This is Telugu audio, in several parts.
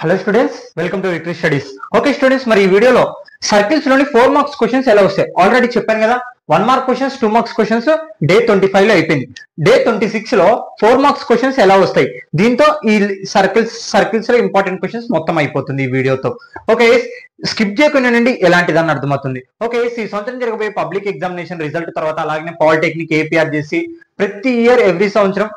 Hello students, welcome to victory studies. Okay students, మరి ఈ వీడియోలో సర్కిల్స్ లోని 4 మార్క్స్ క్వశ్చన్స్ ఎలా వస్తాయి ఆల్రెడీ చెప్పాను కదా. 1 mark questions, 2 marks questions day 25 లో అయిపోయింది. డే 26 లో 4 మార్క్స్ క్వశ్చన్స్ ఎలా వస్తాయి, దీంతో ఈ సర్కిల్స్ లో ఇంపార్టెంట్ క్వశ్చన్స్ మొత్తం అయిపోతుంది ఈ వీడియోతో. ఓకే, స్కిప్ చేయకుండా ఎలాంటిదని అర్థమవుతుంది. ఓకే, ఈ సంవత్సరం జరగబోయే పబ్లిక్ ఎగ్జామినేషన్ రిజల్ట్ తర్వాత అలాగే పాలిటెక్నిక్, ఏపీఆర్ చేసి ప్రతి ఇయర్ ఎవ్రీ సంవత్సరం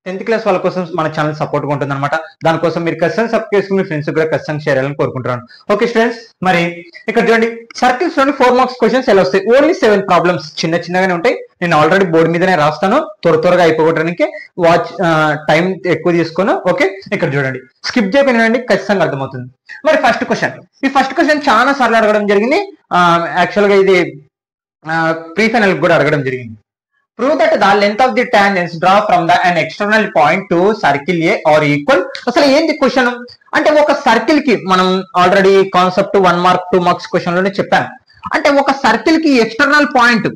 10th క్లాస్ వాళ్ళ కోసం మన ఛానల్ సపోర్ట్ గా ఉంటుంది అనమాట. దానికోసం మీరు ఖచ్చితంగా సబ్స్క్రైబ్ చేసుకుని మీ ఫ్రెండ్స్ కూడా ఖచ్చితంగా షేర్ చేయాలని కోరుకుంటున్నాను. ఓకే స్టూడెంట్స్, మరి ఇక్కడ చూడండి సర్కిల్స్ లోని 4 మార్క్స్ క్వశ్చన్స్ ఎలా వస్తాయి. ఓన్లీ 7 ప్రాబ్లమ్స్, చిన్నగానే ఉంటాయి. నేను ఆల్రెడీ బోర్డు మీదనే రాస్తాను, త్వరగా అయిపోవడానికి టైం ఎక్కువ తీసుకొని. ఓకే, ఇక్కడ చూడండి స్కిప్ చేయకండి, ఖచ్చితంగా అర్థమవుతుంది. మరి ఫస్ట్ క్వశ్చన్ చాలా సార్లు అడగడం జరిగింది. యాక్చువల్ గా ఇది ప్రీ ఫైనల్ కూడా అడగడం జరిగింది. Prove that the length of the tangents draw from an external point to circle A or equal. అసలు ఏంది క్వశ్చన్ అంటే, ఒక సర్కిల్ కి మనం already concept 1 mark 2 marks question లోనే చెప్పాను. అంటే ఒక సర్కిల్ కి ఎక్స్టర్నల్ పాయింట్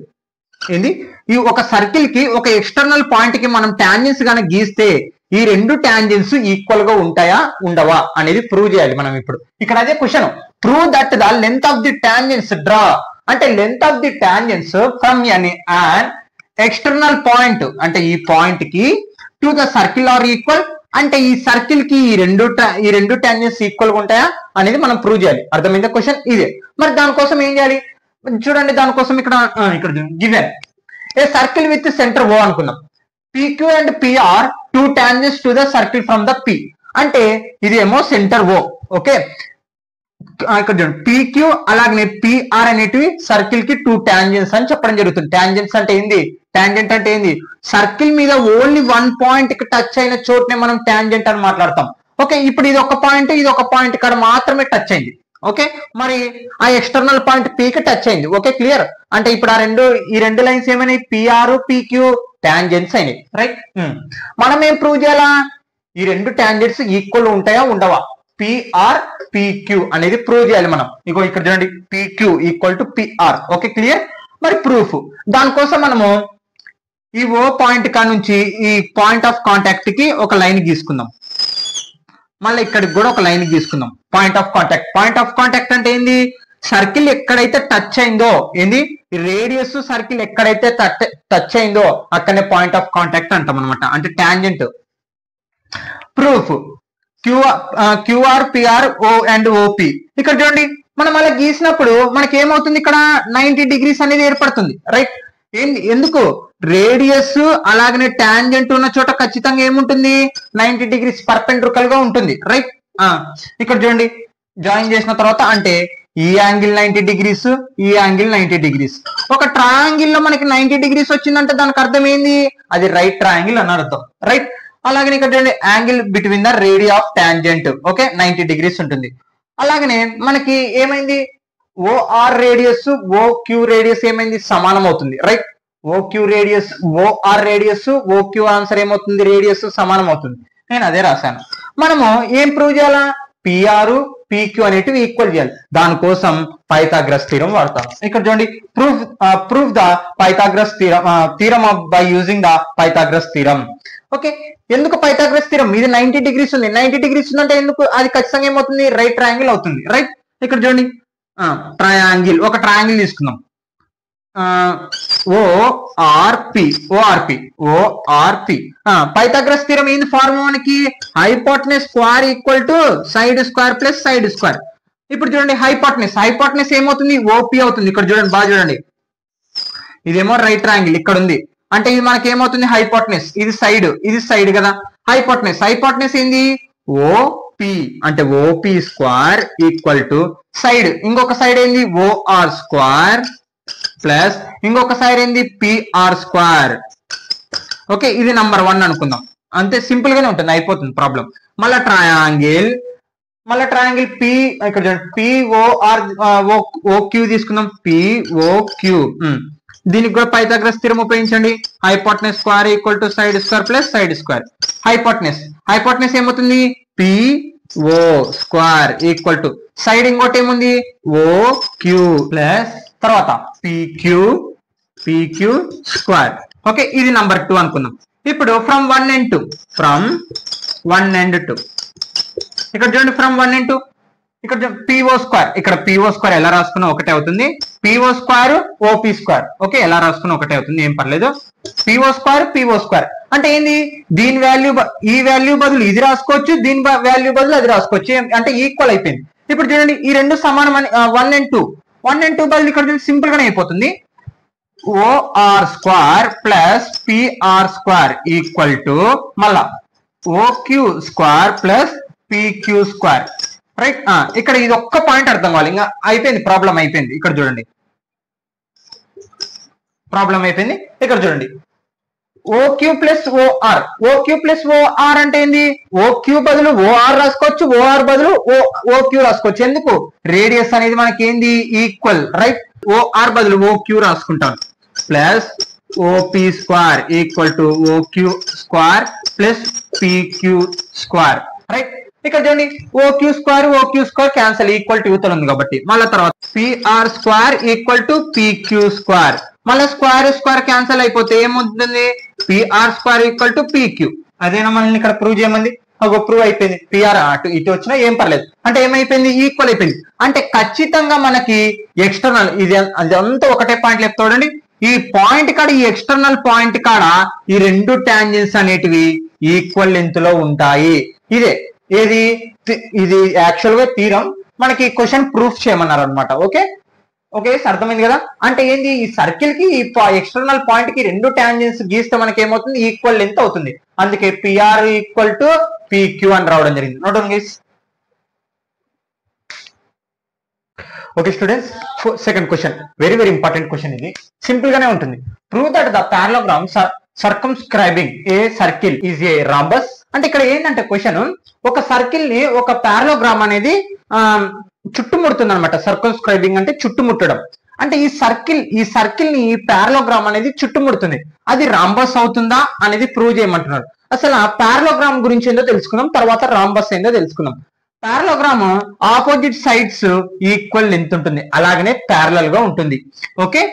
ఏంది, ఈ ఒక సర్కిల్ కి ఒక ఎక్స్టర్నల్ పాయింట్ కి మనం టాంజెన్స్ గాని గీస్తే ఈ రెండు టాంజెన్స్ ఈక్వల్ గా ఉంటాయా ఉండవా అనేది ప్రూవ్ చేయాలి మనం ఇప్పుడు. ఇక్కడ అదే question, prove that the length of the tangents draw, అంటే length of the tangents from an external point అంటే ఈ పాయింట్ కి to the circle are equal, అంటే ఈ సర్కిల్ కి ఈ రెండు టాంజెంట్స్ ఈక్వల్ గా ఉంటాయా అనేది మనం ప్రూవ్ చేయాలి. అర్థమైందా క్వశ్చన్ ఇదే. మరి దానికోసం ఏం చేయాలి చూడండి. దానికోసం ఇక్కడ given a circle with centre O అనుకున్నాం. PQ and PR 2 tangents to the circle from the P, అంటే ఇది ఏమో సెంటర్ ఓ. ఓకే, ఇక్కడ చూడండి PQ అలాగే PR అనేటివి సర్కిల్ కి 2 టాంజెంట్స్ అని చెప్పడం జరుగుతుంది. టాంజెంట్స్ అంటే ఏంది, టాంజెంట్ అంటే ఏంది, సర్కిల్ మీద ఓన్లీ 1 పాయింట్ కి టచ్ అయిన చోటనే మనం టాంజెంట్ అని మాట్లాడతాం. ఓకే, ఇప్పుడు ఇది ఒక పాయింట్, ఇది ఒక పాయింట్ ఇక్కడ మాత్రమే టచ్ అయింది. ఓకే, మరి ఆ ఎక్స్టర్నల్ పాయింట్ P కి టచ్ అయింది. Okay clear. అంటే ఇప్పుడు ఈ రెండు లైన్స్ ఏమైనాయి, PR PQ టాంజెంట్స్ అయినాయి. రైట్, మనం ఏం ప్రూవ్ చేయాలా, ఈ రెండు టాంజెంట్స్ ఈక్వల్ ఉంటాయా ఉండవా, PR PQ అనేది ప్రూవ్ చేయాలి మనం. ఇగో ఇక్కడ చూడండి PQ equal to PR. Okay clear. మరి ప్రూఫ్, దానికోసం మనము ఈ ఓ పాయింట్ కా నుంచి ఈ పాయింట్ ఆఫ్ కాంటాక్ట్ కి ఒక లైన్ గీసుకుందాం. మళ్ళీ ఇక్కడికి కూడా ఒక లైన్ గీసుకుందాం. పాయింట్ ఆఫ్ కాంటాక్ట్ అంటే ఏంది, సర్కిల్ ఎక్కడైతే టచ్ అయిందో, ఏంది రేడియస్ సర్కిల్ ఎక్కడైతే టచ్ అయిందో అక్కడనే పాయింట్ ఆఫ్ కాంటాక్ట్ అంటాం అనమాట, అంటే tangent. Proof QR PR O and OP. ఇక్కడ చూడండి మనం అలా గీసినప్పుడు మనకి ఏమవుతుంది, ఇక్కడ 90 డిగ్రీస్ అనేది ఏర్పడుతుంది. రైట్, ఎందుకు, రేడియస్ అలాగనే టాంజెంట్ ఉన్న చోట ఖచ్చితంగా ఏముంటుంది, 90 డిగ్రీస్ పర్పెండిక్యులర్ గా ఉంటుంది. రైట్, ఇక్కడ చూడండి జాయిన్ చేసిన తర్వాత అంటే ఈ యాంగిల్ 90 డిగ్రీస్, ఈ యాంగిల్ 90 డిగ్రీస్. ఒక ట్రయాంగిల్ లో మనకి 90 డిగ్రీస్ వచ్చిందంటే దానికి అర్థం ఏంది, అది రైట్ ట్రయాంగిల్ అని అర్థం. రైట్, అలాగనే ఇక్కడ చూడండి angle between the రేడియా of tangent. Okay, 90 degrees ఉంటుంది. అలాగనే మనకి ఏమైంది, OR రేడియస్ OQ రేడియస్ ఏమైంది, సమానం అవుతుంది. Right, OQ radius OR radius OQ answer ఏమవుతుంది, రేడియస్ సమానం అవుతుంది. నేను అదే రాశాను. మనము ఏం ప్రూవ్ చేయాలా, PR PQ అనేటివి ఈక్వల్ చేయాలి. దానికోసం పైథాగరస్ థీరం వాడతాం. ఇక్కడ చూడండి proof the Pythagoras theorem by using the Pythagoras theorem. Okay, ఎందుకు పైథాగరస్ థీరం, ఇది 90 డిగ్రీస్ ఉంది. 90 డిగ్రీస్ ఉందంటే ఎందుకు, అది ఖచ్చితంగా ఏమవుతుంది, రైట్ ట్రయాంగిల్ అవుతుంది. రైట్, ఇక్కడ చూడండి ట్రయాంగిల్, ఒక ట్రయాంగిల్ తీసుకుందాం. ORP పైథాగరస్ థీరం ఏంది ఫార్ములా మనకి, hypotenuse square equal to side square plus side square. ఇప్పుడు చూడండి హైపోటెనస్ ఏమవుతుంది, OP అవుతుంది. ఇక్కడ చూడండి బాగా చూడండి, ఇదేమో రైట్ ట్రయాంగిల్ ఇక్కడ ఉంది, అంటే ఇది మనకి ఏమవుతుంది హైపోటెనస్, ఇది సైడ్ కదా. హైపోటెనస్ ఏంది OP, అంటే OP square equal to side, ఇంకొక సైడ్ ఏంది OR స్క్వేర్ ప్లస్ ఇంకొక సైడ్ ఏంది PR స్క్వేర్. ఓకే, ఇది నంబర్ 1 అనుకుందాం. అంతే, సింపుల్ గానే ఉంటుంది, అయిపోతుంది ప్రాబ్లం. మళ్ళా ట్రయాంగిల్ P, ఇక్కడ POQ తీసుకుందాం. POQ దీనికి కూడా పైథాగరస్ థీరం ఉపయోగించండి. Hypotenuse square equal to side square plus side square. Hypotenuse ఏమవుతుంది, PO square equal to side ఇంకోటి ఏముంది OQ ప్లస్ తర్వాత PQ స్క్వేర్. ఓకే, ఇది నంబర్ 2 అనుకుందాం. ఇప్పుడు ఫ్రమ్ 1 and 2 ఇక్కడ చూడండి ఫ్రమ్ 1 into ఇక్కడ పిఓ స్క్వేర్, ఇక్కడ పిఓ స్క్వేర్ ఎలా రాసుకున్నా ఒకటే అవుతుంది, PO square OP square. Okay, ఎలా రాసుకున్నా ఒకటే అవుతుంది, ఏం పర్లేదు. పిఓ స్క్వేర్ అంటే ఏంది, దీని వాల్యూ ఈ వాల్యూ బదులు ఇది రాసుకోవచ్చు, దీని వాల్యూ బదులు అది రాసుకోవచ్చు, అంటే ఈక్వల్ అయిపోయింది. ఇప్పుడు చూడండి ఈ రెండు సమానం అని 1 and 2 బదులు ఇక్కడ సింపుల్ గానే అయిపోతుంది. OR square plus PR square equal to మళ్ళా OQ square plus PQ square. Right, ఇక్కడ ఇది ఒక్క పాయింట్ అర్థం కావాలి, ఇంకా అయిపోయింది, ప్రాబ్లం అయిపోయింది. ఇక్కడ చూడండి ప్రాబ్లం అయిపోయింది. ఇక్కడ చూడండి ఓక్యూ ప్లస్ ఓఆర్ అంటే ఏంది, ఓక్యూ బదులు ఓఆర్ రాసుకోవచ్చు, ఓఆర్ బదులు ఓక్యూ రాసుకోవచ్చు. ఎందుకు, రేడియస్ అనేది మనకి ఏంది ఈక్వల్. రైట్, ఓఆర్ బదులు ఓక్యూ రాసుకుంటాం. Plus OP square equal to OQ square plus PQ square. Right, ఇక్కడ చూడండి OQ square cancel, equal to యూతలు ఉంది కాబట్టి. మళ్ళీ తర్వాత PR square equal to PQ square, మళ్ళీ స్క్వేర్ క్యాన్సల్ అయిపోతే ఏముంటుంది, PR square equal to PQ. అదేనా మనల్ని ఇక్కడ ప్రూవ్ చేయమంది, ప్రూవ్ అయిపోయింది. పిఆర్ అటు ఇటు వచ్చినా ఏం పర్లేదు, అంటే ఏమైపోయింది ఈక్వల్ అయిపోయింది. అంటే ఖచ్చితంగా మనకి ఎక్స్టర్నల్ ఇది అదంతా ఒకటే పాయింట్ లేపు చూడండి, ఈ పాయింట్ కాడ ఈ ఎక్స్టర్నల్ పాయింట్ కాడ ఈ రెండు టాంజెంట్స్ అనేటివి ఈక్వల్ లెంత్ లో ఉంటాయి. ఇదే ఏది, ఇది యాక్చువల్ గా థీరం, మనకి క్వశ్చన్ ప్రూఫ్ చేయమన్నారు అనమాట. ఓకే ఓకే అర్థమైంది కదా. అంటే ఏంది, ఈ సర్కిల్ కి ఈ ఎక్స్టర్నల్ పాయింట్ కి రెండు టాంజెంట్స్ గీస్తే మనకి ఏమవుతుంది, ఈక్వల్ లెంత్ అవుతుంది. అందుకే పిఆర్ ఈక్వల్ టు పిక్యూ అని రావడం జరిగింది. Note down guys. Okay students, second question very very important question. ఇది సింపుల్ గానే ఉంటుంది. Prove that the parallelogram circumscribing a circle is a rhombus. అంటే ఇక్కడ ఏంటంటే క్వశ్చన్, ఒక సర్కిల్ ని ఒక పారలోగ్రామ్ అనేది చుట్టుముడుతుంది అనమాట. సర్కమ్స్క్రైబింగ్ అంటే చుట్టుముట్టడం. అంటే ఈ సర్కిల్ ని ఈ పారలోగ్రామ్ అనేది చుట్టుముడుతుంది, అది రాంబస్ అవుతుందా అనేది ప్రూవ్ చేయమంటున్నారు. అసలు ఆ పారలోగ్రామ్ గురించి ఏందో తెలుసుకుందాం, తర్వాత రాంబస్ ఏందో తెలుసుకుందాం. Parallelogram opposite sides equal length ఉంటుంది, అలాగనే ప్యారలల్ గా ఉంటుంది. ఓకే,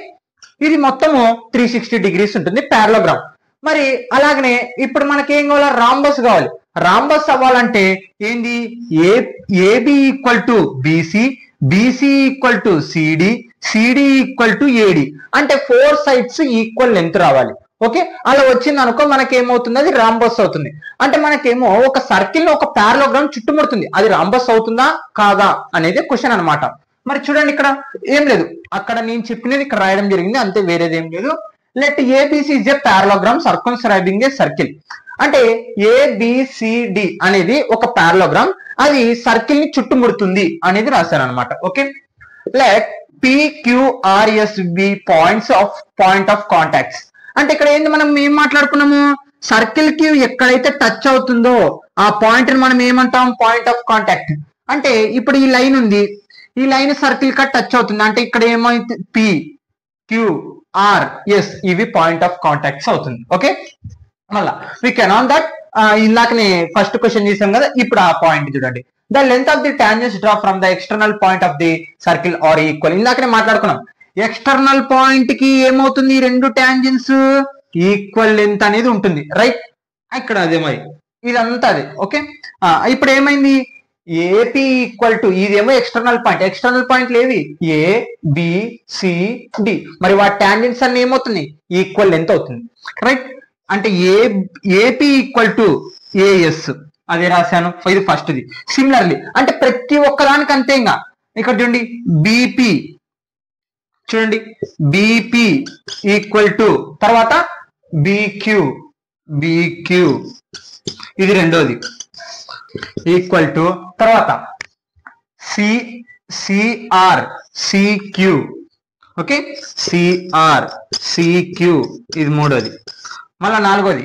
ఇది మొత్తము 360 degrees ఉంటుంది పారలోగ్రామ్. మరి అలాగనే ఇప్పుడు మనకి ఏం కావాలి, రాంబస్ కావాలి. రాంబస్ అవ్వాలంటే ఏంది, AB equal to BC, BC equal to CD, CD equal to AD. అంటే 4 sides ఈక్వల్ లెంత్ రావాలి. ఓకే, అలా వచ్చింది అనుకో మనకి ఏమవుతుంది, అది రాంబస్ అవుతుంది. అంటే మనకేమో ఒక సర్కిల్ లో ఒక పారలోగ్రామ్ చుట్టుముడుతుంది, అది రాంబస్ అవుతుందా కాదా అనేది క్వశ్చన్ అనమాట. మరి చూడండి ఇక్కడ ఏం లేదు, అక్కడ నేను చెప్పినది ఇక్కడ రాయడం జరిగింది అంతే, వేరేది ఏం లేదు. Let ABC is a parallelogram circumscribing a circle. అంటే ఏబిసిడి అనేది ఒక పారలోగ్రామ్, అది సర్కిల్ ని చుట్టుముడుతుంది అనేది రాశాను అనమాట. Okay, let PQRS be point of contacts. అంటే ఇక్కడ ఏంది, మనం ఏం మాట్లాడుకున్నాము, సర్కిల్ కి ఎక్కడైతే టచ్ అవుతుందో ఆ పాయింట్ ని మనం ఏమంటాం, పాయింట్ ఆఫ్ కాంటాక్ట్. అంటే ఇప్పుడు ఈ లైన్ ఉంది, ఈ లైన్ సర్కిల్ కి టచ్ అవుతుంది, అంటే ఇక్కడ ఏమైంది, పి క్యూ ఆర్ ఎస్ ఇవి పాయింట్ ఆఫ్ కాంటాక్ట్స్ అవుతుంది. ఓకే, మళ్ళా వీ కెన్ ఆన్ దట్ ఇందాకనే ఫస్ట్ క్వశ్చన్ చేసాం కదా, ఇప్పుడు ఆ పాయింట్ చూడండి. The length of the tangents draw from the external point of the circle are equal. ఇందాకనే మాట్లాడుకున్నాం, ఎక్స్టర్నల్ పాయింట్ కి ఏమవుతుంది, రెండు టాంజెంట్స్ ఈక్వల్ లెంత్ అనేది ఉంటుంది. రైట్, ఇక్కడ అదే మరి ఇదంతా అదే. ఓకే, ఇప్పుడు ఏమైంది, ఏపీ ఈక్వల్ టు ఇదేమో ఎక్స్టర్నల్ పాయింట్ లేవి ఏ బి సి డి, మరి వాటి టాంజెంట్స్ అన్ని ఏమవుతుంది, ఈక్వల్ లెంత్ అవుతుంది. రైట్, అంటే ఏపీ ఈక్వల్ టు ఏఎస్ అదే రాశాను, ఇది ఫస్ట్ది. సిమిలర్లీ అంటే ప్రతి ఒక్కదానికి అంతే. ఇంకా ఇక్కడ చూడండి బీపీ, చూడండి బీపీ ఈక్వల్ టు తర్వాత బిక్యూ ఇది రెండోది ఈక్వల్ టు తర్వాత CR CQ. Okay, CR CQ ఇది మూడోది. మళ్ళా నాలుగోది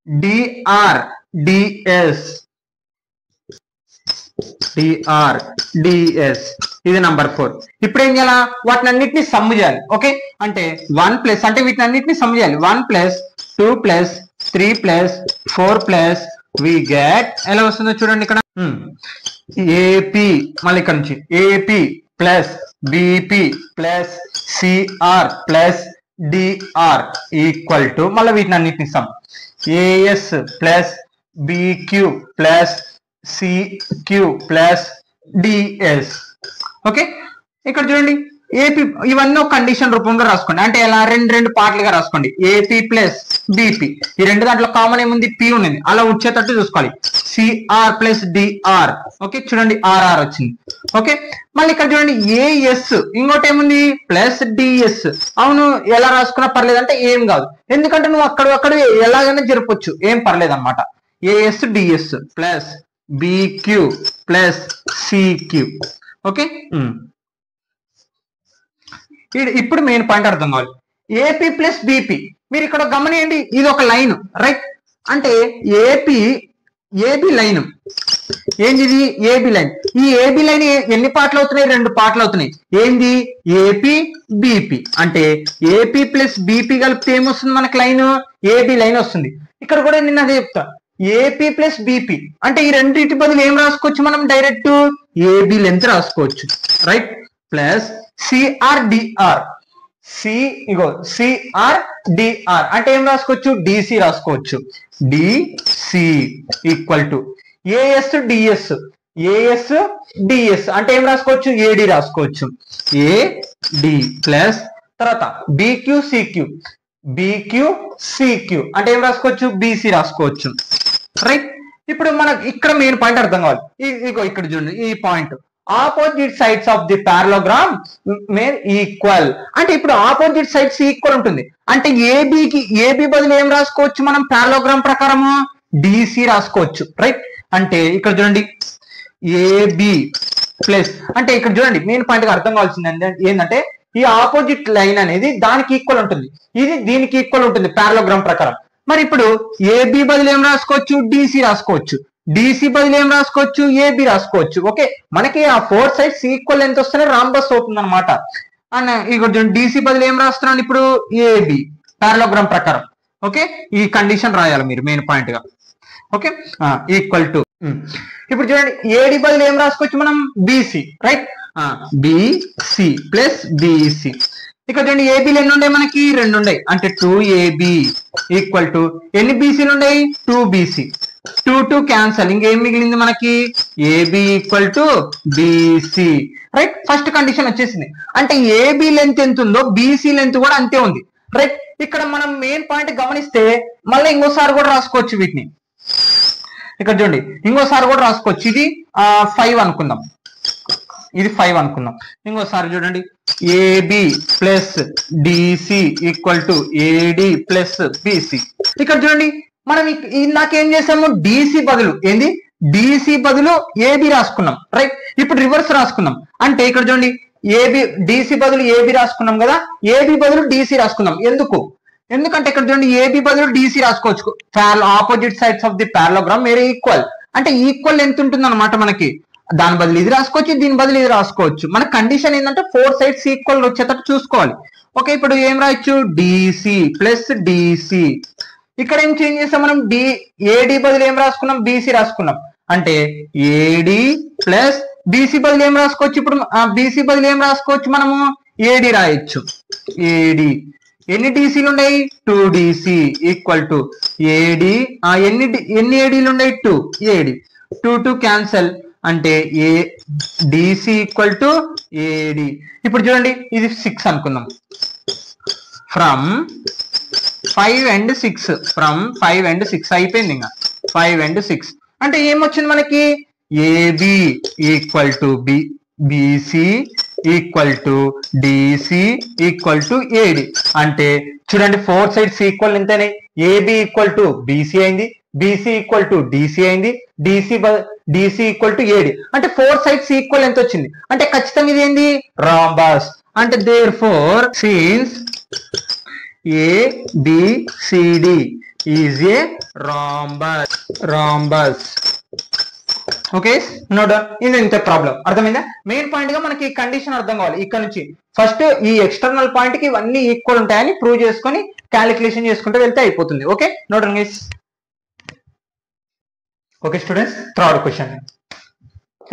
డిఆర్ డిఎస్ ఇది నంబర్ 4. ఇప్పుడు ఏం చేయాలా, వాటిని అన్నిటిని సమ్ చేయాలి. ఓకే, అంటే 1 ప్లస్ అంటే వీటిని అన్నిటిని సమ్ చేయాలి. 1 plus 2 plus 3 plus 4 plus we get ఎలా వస్తుందో చూడండి. ఇక్కడ ఏపీ, మళ్ళీ ఇక్కడ నుంచి AP plus BP plus CR plus DR equal to మళ్ళీ వీటిని అన్నిటిని sum AS plus BQ plus CQ plus DS. Okay, ఇక్కడ చూడండి ఏపీ ఇవన్నీ ఒక కండిషన్ రూపంలో రాసుకోండి. అంటే ఎలా రెండు పార్ట్లుగా రాసుకోండి. ఏపీ ప్లస్ బిపి, ఈ రెండు దాంట్లో కామన్ ఏముంది, పి ఉంది, అలా వచ్చేటట్టు చూసుకోవాలి. CR plus DR. ఓకే, చూడండి ఆర్ఆర్ వచ్చింది. ఓకే, మళ్ళీ ఇక్కడ చూడండి ఏఎస్, ఇంకోటి ఏముంది ప్లస్ డిఎస్. అవును, ఎలా రాసుకున్నా పర్లేదు అంటే ఏం కాదు, ఎందుకంటే నువ్వు అక్కడ ఎలాగైనా జరపొచ్చు, ఏం పర్లేదు అనమాట. AS DS plus BQ plus CQ. Okay, ఇప్పుడు మెయిన్ పాయింట్ అర్థం కావాలి. ఏపీ ప్లస్ బిపి, మీరు ఇక్కడ గమనియండి, ఇది ఒక లైన్ రైట్. అంటే ఏబి లైన్ ఏంది, ఇది ఏబి లైన్. ఈ ఏబి లైన్ ఎన్ని పార్ట్లు అవుతున్నాయి, రెండు పార్ట్లు అవుతున్నాయి. ఏంది, ఏపీ బిపి. అంటే ఏపీ ప్లస్ బిపి కలిపితే ఏమొస్తుంది మనకి లైన్, ఏబి లైన్ వస్తుంది. ఇక్కడ కూడా నేను అదే చెప్తా, ఏపీ ప్లస్ బిపి అంటే ఈ రెండింటి బదులు ఏం రాసుకోవచ్చు మనం, డైరెక్ట్ ఏబి లెంత్ రాసుకోవచ్చు రైట్. ప్లస్ సిఆర్డిఆర్, సిఆర్డిఆర్ అంటే ఏం రాసుకోవచ్చు, డిసి రాసుకోవచ్చు. DC equal to AS DS అంటే ఏం రాసుకోవచ్చు, ఏడి రాసుకోవచ్చు. ఏడి ప్లస్ తర్వాత బిక్యూ సిక్యూ అంటే ఏం రాసుకోవచ్చు, బిసి రాసుకోవచ్చు రైట్. ఇప్పుడు మనకు ఇక్కడ మెయిన్ పాయింట్ అర్థం కావాలి. ఇగో ఇక్కడ చూడండి ఈ point, opposite sides of the parallelogram are equal. అంటే ఇప్పుడు ఆపోజిట్ సైడ్స్ ఈక్వల్ ఉంటుంది. అంటే ఏబి బదులు ఏం రాసుకోవచ్చు మనం పారలోగ్రామ్ ప్రకారము, డిసి రాసుకోవచ్చు రైట్. అంటే ఇక్కడ చూడండి ఏబి ప్లస్, అంటే ఇక్కడ చూడండి మెయిన్ పాయింట్ గా అర్థం కావాల్సింది ఏంటంటే ఈ ఆపోజిట్ లైన్ అనేది దానికి ఈక్వల్ ఉంటుంది, ఇది దీనికి ఈక్వల్ ఉంటుంది పారలోగ్రామ్ ప్రకారం. మరి ఇప్పుడు ఏబి బదులు ఏం రాసుకోవచ్చు, డిసి రాసుకోవచ్చు. డిసి బదులు ఏం రాసుకోవచ్చు, ఏబి రాసుకోవచ్చు. ఓకే, మనకి ఆ 4 సైడ్స్ ఈక్వల్ ఎంత వస్తేనే రాంబస్ అవుతుంది అనమాట. అండ్ ఇక్కడ డిసి బదులు ఏం రాస్తున్నాను ఇప్పుడు, ఏబి పారలోగ్రామ్ ప్రకారం. ఓకే, ఈ కండిషన్ రాయాలి మీరు మెయిన్ పాయింట్ గా. ఓకే, ఈక్వల్ టు ఇప్పుడు చూడండి ఏడి బదులు ఏం రాసుకోవచ్చు మనం, BC right. BC plus BC. ఇక్కడ చూడండి ఏబీలు ఎన్ని ఉన్నాయి మనకి, 2 ఉన్నాయి. అంటే 2AB ఈక్వల్ టు ఎన్ని బీసీలు ఉన్నాయి, 2BC. 2 క్యాన్సల్, ఇంకేం మిగిలింది మనకి, AB equal to BC right. First condition వచ్చేసింది. అంటే ఏబి లెంత్ ఎంత ఉందో బీసీ లెంత్ కూడా అంతే ఉంది రైట్. ఇక్కడ మనం మెయిన్ పాయింట్ గమనిస్తే మళ్ళీ ఇంకోసారి కూడా రాసుకోవచ్చు వీటిని. ఇక్కడ చూడండి ఇంకోసారి కూడా రాసుకోవచ్చు. ఇది 5 అనుకుందాం, ఇది 5 అనుకుందాం. ఇంకోసారి చూడండి AB plus DC equal to AD plus BC. ఇక్కడ చూడండి మనం ఇందాకేం చేసాము, డిసి బదులు ఏంది, డిసి బదులు ఏబి రాసుకున్నాం రైట్. ఇప్పుడు రివర్స్ రాసుకుందాం. అంటే ఇక్కడ చూడండి డిసి బదులు ఏబి రాసుకున్నాం కదా, ఏబి బదులు డిసి రాసుకుందాం. ఎందుకంటే ఇక్కడ చూడండి ఏబి బదులు డిసి రాసుకోవచ్చు. Opposite sides of the parallelogram వేరే ఈక్వల్. అంటే ఈక్వల్ ఎంత ఉంటుంది అనమాట మనకి, దాని బదులు ఇది రాసుకోవచ్చు, దీని బదులు ఇది రాసుకోవచ్చు. మన కండిషన్ ఏంటంటే 4 సైడ్స్ ఈక్వల్ వచ్చేటట్టు చూసుకోవాలి. ఓకే, ఇప్పుడు ఏం రాయొచ్చు, డిసి ప్లస్ డిసి. ఇక్కడ ఏం చేంజ్ చేస్తాం మనం, ఏడి బదులు ఏం రాసుకున్నాం, బిసి రాసుకున్నాం. అంటే ఏడి ప్లస్ బిసి బదులు ఏం రాసుకోవచ్చు, ఇప్పుడు బిసి బదులు ఏం రాసుకోవచ్చు మనము, ఏడి రాయొచ్చు. ఏడి ఎన్ని డిసిలు ఉన్నాయి, 2DC ఈక్వల్ టు ఏడి. ఎన్ని ఏడీలు ఉన్నాయి, 2 ఏడి. 2 క్యాన్సల్, అంటే డిసి ఈక్వల్ టు ఏడి. ఇప్పుడు చూడండి ఇది 6 అనుకుందాం. ఫ్రమ్ 5 and 6, ఫ్రమ్ 5 and 6 అయిపోయింది. ఇంకా 5 and 6 అంటే ఏమొచ్చింది మనకి, AB equal to BC equal to DC equal to AD. అంటే చూడండి 4 సైడ్స్ ఈక్వల్ ఎంతనే, ఏబి ఈక్వల్ టు బిసి అయింది, బిసి ఈక్వల్ టు డిసి అయింది, డిసి ఈక్వల్ టు ఏడి. అంటే 4 సైడ్స్ ఈక్వల్ ఎంత వచ్చింది అంటే ఖచ్చితంగా ఇది ఏంది, రాంబస్. అంటే therefore since ABCD is a rhombus. Okay, no doubt. ఇది ఇంత ప్రాబ్లం అర్థమైందా? మెయిన్ పాయింట్ గా మనకి కండిషన్ అర్థం కావాలి. ఇక్కడ నుంచి ఫస్ట్ ఈ ఎక్స్టర్నల్ పాయింట్ కి ఇవన్నీ ఈక్వల్ ఉంటాయని ప్రూవ్ చేసుకొని క్యాలిక్యులేషన్ చేసుకుంటూ వెళ్తే అయిపోతుంది. Okay, no doubt guys. Okay students, third question.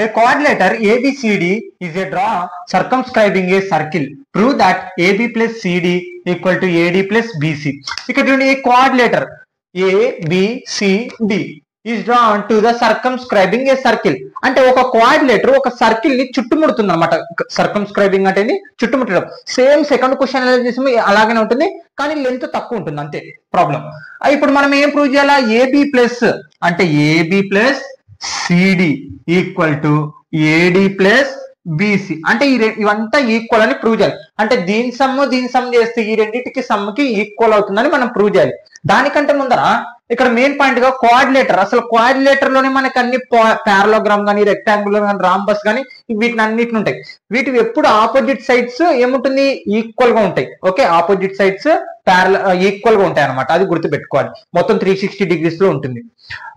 A quadrilateral ABCD is a draw circumscribing a circle. Prove that AB plus CD equal to AD plus BC. ఇక్కడ చూడండి ఈ quadrilateral ABCD, is drawn to the సర్కమ్స్క్రైబింగ్ a circle. అంటే ఒక కోఆర్డినేటర్ ఒక సర్కిల్ ని చుట్టుముడుతుంది అనమాట. సర్కమ్స్క్రైబింగ్ అంటే చుట్టుముట్టడం. సేమ్ సెకండ్ క్వశ్చన్ ఎలా చేసాము అలాగనే ఉంటుంది, కానీ లెంత్ తక్కువ ఉంటుంది అంతే ప్రాబ్లం. ఇప్పుడు మనం ఏం ప్రూవ్ చేయాలా? ఏబి ప్లస్ అంటే AB plus CD equal to AD plus BC. అంటే ఇవంతా ఈక్వల్ అని ప్రూవ్ చేయాలి. అంటే దీని సమ్ చేస్తే ఈ రెండింటికి సమ్కి ఈక్వల్ అవుతుందని మనం ప్రూవ్ చేయాలి. దానికంటే ముందర ఇక్కడ మెయిన్ పాయింట్ గా కోఆర్డినేటర్. అసలు కోఆర్డినేటర్ లోనే మనకి అన్ని పారలోగ్రామ్ కానీ రెక్టాంగులర్ కానీ రాంబస్ కానీ వీటిని అన్నిటిని ఉంటాయి. వీటివి ఎప్పుడు ఆపోజిట్ సైడ్స్ ఏముంటుంది? ఈక్వల్ గా ఉంటాయి. ఓకే, ఆపోజిట్ సైడ్స్ ఈక్వల్ గా ఉంటాయి అనమాట. అది గుర్తుపెట్టుకోవాలి. మొత్తం 360 degrees లో ఉంటుంది.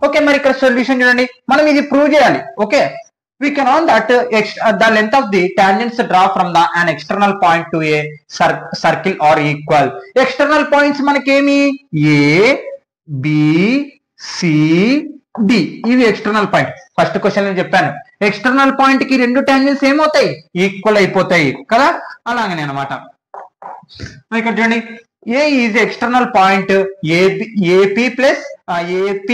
ఓకే, మరి ఇక్కడ సొల్యూషన్ చూడండి. మనం ఇది ప్రూవ్ చేయాలి. Okay, we can on that the length of the tangents draw from the an external point to a circle are equal. External points మనకేమి A B C D ఇవి ఎక్స్టర్నల్ పాయింట్. ఫస్ట్ క్వశ్చన్ నేను చెప్పాను, ఎక్స్టర్నల్ పాయింట్ కి రెండు టాంజెంట్స్ ఏమవుతాయి? ఈక్వల్ అయిపోతాయి కదా. అలాగనే అనమాట. ఇక్కడ చూడండి, A is external point AP plus AP,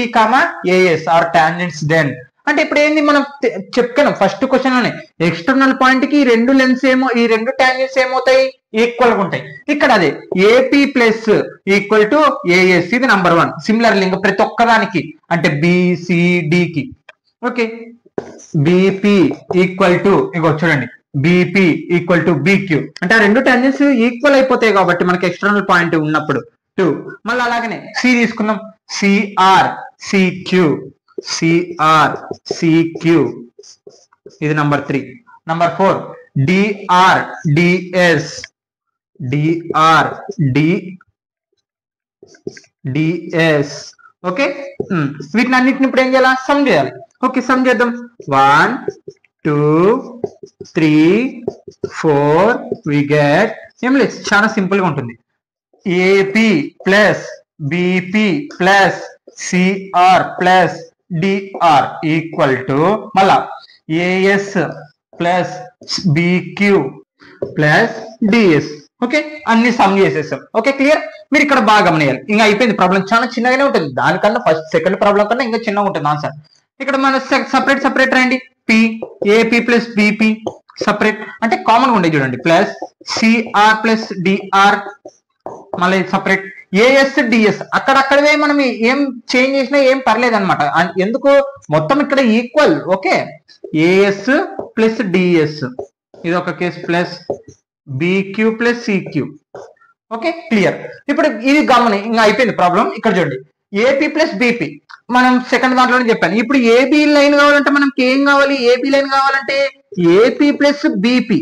AS are tangents then. అంటే ఇప్పుడు ఏంది మనం చెప్తాను ఫస్ట్ క్వశ్చన్ లోనే, ఎక్స్టర్నల్ పాయింట్ కి రెండు లెన్స్ ఏమో ఈ రెండు టాంజెంట్స్ ఏమవుతాయి? ఈక్వల్ గా ఉంటాయి. ఇక్కడ అదే AP plus equal to AS, ఇది నంబర్ 1. సిమిలర్ లింక్ ప్రతి ఒక్కదానికి అంటే బిసిడికి. ఓకే, బిపి ఈక్వల్ టు ఇగో చూడండి, బిపి ఈక్వల్ టు బిక్యూ. అంటే ఆ రెండు టాంజెంట్స్ ఈక్వల్ అయిపోతాయి కాబట్టి మనకి ఎక్స్టర్నల్ పాయింట్ ఉన్నప్పుడు 2. మళ్ళీ అలాగనే సి తీసుకుందాం, సిఆర్ సిక్యూ, సిఆర్ సిక్యూ, ఇది number 3. Number 4 DR DS, DR DS. Okay, వీటిని అన్నిటిని ఇప్పుడు ఏం చేయాలి? సమ్ చేయాలి. ఓకే, సమ్ చేద్దాం. 1 2 3 4 వి గెట్ ఏం లేదు, చాలా సింపుల్ గా ఉంటుంది. AP plus BP plus CR plus DR equal to మళ్ళా AS plus BQ plus DS. Okay, అన్ని సమ్ చేసేసాం. Okay, clear. మీరు ఇక్కడ బాగా గమనియాలి. ఇంకా అయిపోయింది. ప్రాబ్లం చాలా చిన్నగానే ఉంటుంది. దానికన్నా సెకండ్ ప్రాబ్లం కన్నా ఇంకా చిన్నగా ఉంటుంది ఆన్సర్. ఇక్కడ మన సపరేట్ రాయండి. P AP plus BP separate అంటే కామన్ ఉండే చూడండి, ప్లస్ సిఆర్ ప్లస్ డిఆర్ మళ్ళీ సపరేట్, ఏఎస్ డిఎస్ అక్కడక్కడవే మనం ఏం చేంజ్ చేసినా ఏం పర్లేదు అనమాట. ఎందుకు? మొత్తం ఇక్కడ equal. Okay, AS plus DS ఇది ఒక case, plus BQ plus CQ. Okay, clear. ఇప్పుడు ఇది గమని ఇంకా అయిపోయింది ప్రాబ్లం. ఇక్కడ చూడండి, ఏపీ ప్లస్ బిపి మనం సెకండ్ దాంట్లోనే చెప్పాను. ఇప్పుడు ఏబి లైన్ కావాలంటే మనకి ఏం కావాలి? ఏబి లైన్ కావాలంటే ఏపీ ప్లస్ బిపి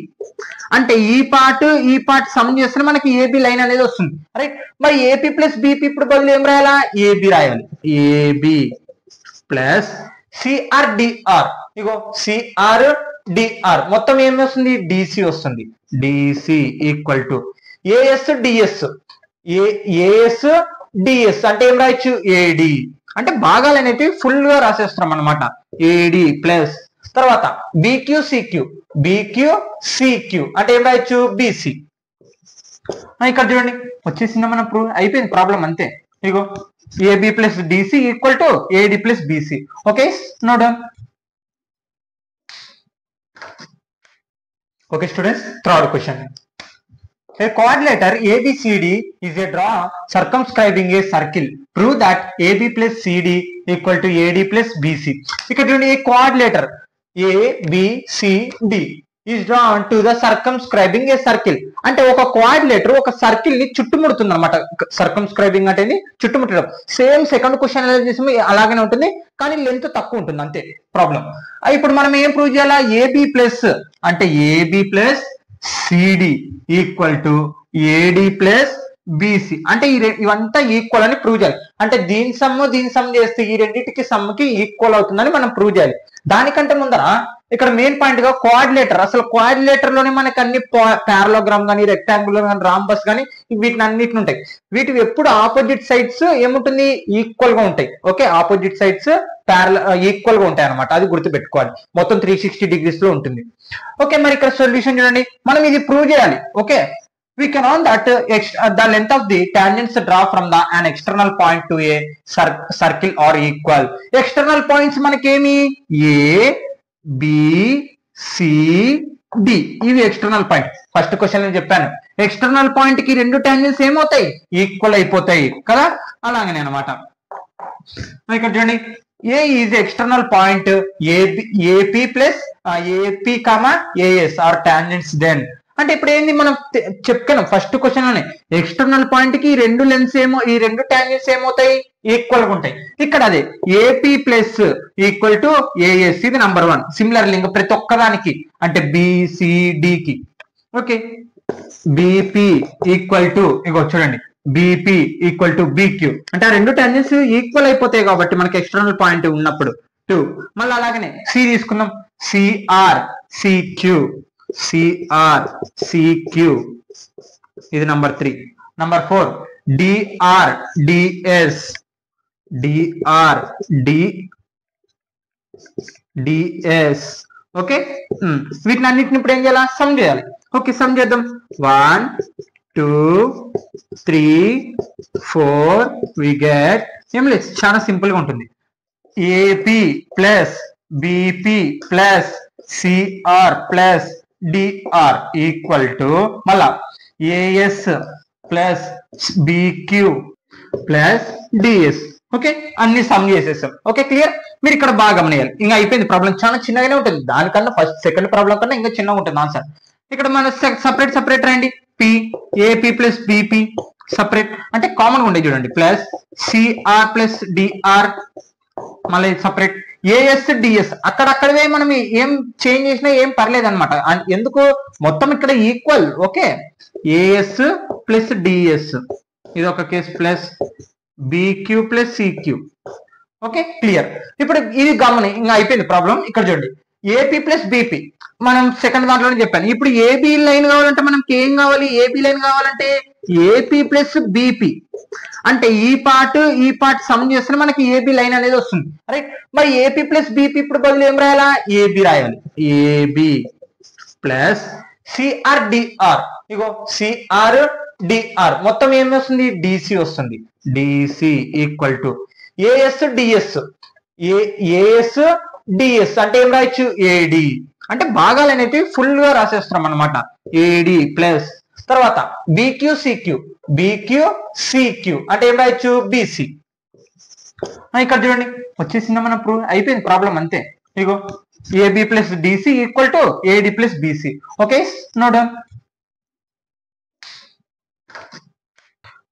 అంటే ఈ పార్ట్ సమ్ చేస్తే మనకి ఏబి లైన్ అనేది వస్తుంది. రైట్, మరి ఏపీ ప్లస్ బిపి ఇప్పుడు బదులు ఏం రాయాలా? ఏబి రాయాలి. ఏబి ప్లస్ సిఆర్ డిఆర్, ఇగో సిఆర్ డిఆర్ మొత్తం ఏమి వస్తుంది? డిసి వస్తుంది. DC equal to AS DS, AS DS అంటే ఏం రాయొచ్చు? ఏడి. అంటే భాగాలు అనేవి ఫుల్ గా రాసేస్తున్నాం అనమాట. ఏడి ప్లస్ తర్వాత బిక్యూ సిక్యూ, బిక్యూ సిక్యూ అంటే ఏం రాయొచ్చు? బిసి. ఇక్కడ చూడండి వచ్చేసిందా మన ప్రూవ్ అయిపోయింది ప్రాబ్లం అంతే. ఇగో AB plus DC equal to AD plus BC. Okay, no done. Okay students, third question. A quadrilateral ABCD is a draw circumscribing a circle. Prove that AB plus CD equal to AD plus BC. ఇక్కడ చూడండి, a quadrilateral ABCD is drawn to the circumscribing a circle. అంటే ఒక కోఆర్డినేటర్ ఒక సర్కిల్ ని చుట్టుముడుతుంది అనమాట. సర్కమ్స్క్రైబింగ్ అంటే చుట్టుముట్టడం. సేమ్ సెకండ్ క్వశ్చన్ ఎలా చేసాము అలాగనే ఉంటుంది, కానీ లెంత్ తక్కువ ఉంటుంది అంతే ప్రాబ్లం. ఇప్పుడు మనం ఏం ప్రూవ్ చేయాలా? ఏబి ప్లస్ అంటే AB plus CD equal to AD plus BC అంటే ఇవంతా ఈక్వల్ అని ప్రూవ్ చేయాలి. అంటే దీని సమ్ చేస్తే ఈ రెండింటికి సమ్కి ఈక్వల్ అవుతుందని మనం ప్రూవ్ చేయాలి. దానికంటే ముందర ఇక్కడ మెయిన్ పాయింట్ గా కోఆర్డినేటర్. అసలు కోఆర్డినేటర్ లోనే మనకి అన్ని పారలోగ్రామ్ కానీ రెక్టాంగులర్ కానీ రాంబస్ కానీ వీటిని అన్నిటిని ఉంటాయి. వీటివి ఎప్పుడు ఆపోజిట్ సైడ్స్ ఏముంటుంది? ఈక్వల్ గా ఉంటాయి. ఓకే, ఆపోజిట్ సైడ్స్ ఈక్వల్ గా ఉంటాయి అనమాట. అది గుర్తుపెట్టుకోవాలి. మొత్తం 360 degrees లో ఉంటుంది. ఓకే, మరి ఇక్కడ సొల్యూషన్ చూడండి. మనం ఇది ప్రూవ్ చేయాలి. Okay, we can on that the length of the tangents draw from the an external point to a circle or equal. External points మనకేమి A B C D ఇవి ఎక్స్టర్నల్ పాయింట్. ఫస్ట్ క్వశ్చన్ నేను చెప్పాను ఎక్స్టర్నల్ పాయింట్ కి రెండు టాంజెంట్స్ ఏమవుతాయి ఈక్వల్ అయిపోతాయి కదా, అలాగనే అనమాట. ఇక్కడ చూడండి A is external point AP plus AP comma AS are tangents then. అంటే ఇప్పుడు ఏంది మనం చెప్పుకున్నాం ఫస్ట్ క్వశ్చన్ లోనే ఎక్స్టర్నల్ పాయింట్ కి రెండు లెన్స్ ఏమో ఈ రెండు టాంజెంట్స్ ఏమవుతాయి ఈక్వల్ గా ఉంటాయి. ఇక్కడ అదే AP plus equal to AS ఇది నంబర్ 1. సిమిలర్ లింక్ ప్రతి ఒక్కదానికి అంటే బిసిడికి. ఓకే బిపి ఈక్వల్ టు ఇగో చూడండి బిపి ఈక్వల్ టు బిక్యూ అంటే ఆ రెండు టాంజెంట్స్ ఈక్వల్ అయిపోతాయి కాబట్టి మనకి ఎక్స్టర్నల్ పాయింట్ ఉన్నప్పుడు 2. మళ్ళీ అలాగనే సి తీసుకుందాం సిఆర్ సిక్యూ CR CQ ఇది number 3. Number 4 DR DS DR DS. Okay వీటిని అన్నిటిని ఇప్పుడు ఏం చేయాలి సమ్ చేయాలి. ఓకే సమ్ చేద్దాం 1 2 3 4 we get ఏం లేదు చాలా సింపుల్ గా ఉంటుంది. AP plus BP plus CR plus DR equal to మళ్ళా AS plus BQ plus DS. Okay అన్ని సమ్ చేసేసాం. Okay clear. మీరు ఇక్కడ బాగా గమనియాలి ఇంకా అయిపోయింది. ప్రాబ్లం చాలా చిన్నగానే ఉంటుంది దానికన్నా సెకండ్ ప్రాబ్లం కన్నా ఇంకా చిన్నగా ఉంటుంది ఆన్సర్. ఇక్కడ మన సపరేట్ రండి P AP plus BP separate అంటే కామన్ గా ఉండే చూడండి ప్లస్ CR ప్లస్ DR మళ్ళీ సపరేట్ ఏఎస్ డిఎస్ అక్కడక్కడవే మనం ఏం చేంజ్ చేసినా ఏం పర్లేదు అనమాట. ఎందుకు మొత్తం ఇక్కడ equal. Okay AS plus DS ఇది ఒక case plus BQ plus CQ. Okay clear. ఇప్పుడు ఇది గమని ఇంకా అయిపోయింది ప్రాబ్లం. ఇక్కడ చూడండి ఏపీ ప్లస్ బిపి మనం సెకండ్ దాంట్లోనే చెప్పాను. ఇప్పుడు ఏబి లైన్ కావాలంటే మనకి ఏం కావాలి ఏబి లైన్ కావాలంటే ఏపీ ప్లస్ బిపి అంటే ఈ పార్ట్ సమ్ చేస్తే మనకి ఏబి లైన్ అనేది వస్తుంది రైట్. మరి ఏపీ ప్లస్ బిపి ఇప్పుడు బదులు ఏం రాయాలా ఏబి రాయాలి. ఏబి ప్లస్ సిఆర్ డిఆర్ ఇగో సిఆర్ డిఆర్ మొత్తం ఏం వస్తుంది డిసి వస్తుంది. DC equal to AS DS AS DS అంటే ఏం రాయొచ్చు ఏడి అంటే భాగాలు అనేవి ఫుల్ గా రాసేస్తున్నాం అనమాట. ఏడి ప్లస్ తర్వాత బిక్యూ సిక్యూ అంటే ఏం రాయొచ్చు బిసి. ఇక్కడ చూడండి వచ్చేసిందా మన ప్రూవ్ అయిపోయింది ప్రాబ్లం అంతే. ఇగో AB plus DC equal to AD plus BC. Okay no done.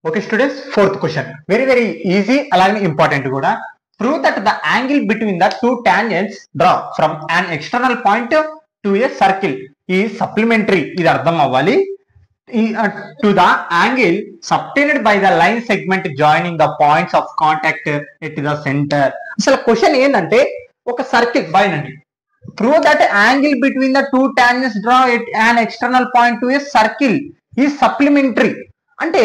Okay students fourth question very very easy అలాగే ఇంపార్టెంట్ కూడా. Prove that the angle between the two tangents draw from an external point to a circle is supplementary. ఇది అర్థం అవ్వాలి. To the angle subtended by the line segment joining the points of contact at the center. అసలు క్వశ్చన్ ఏంటంటే ఒక circle బైనండి. Prove that angle between the two tangents draw at an external point to a circle is supplementary. అంటే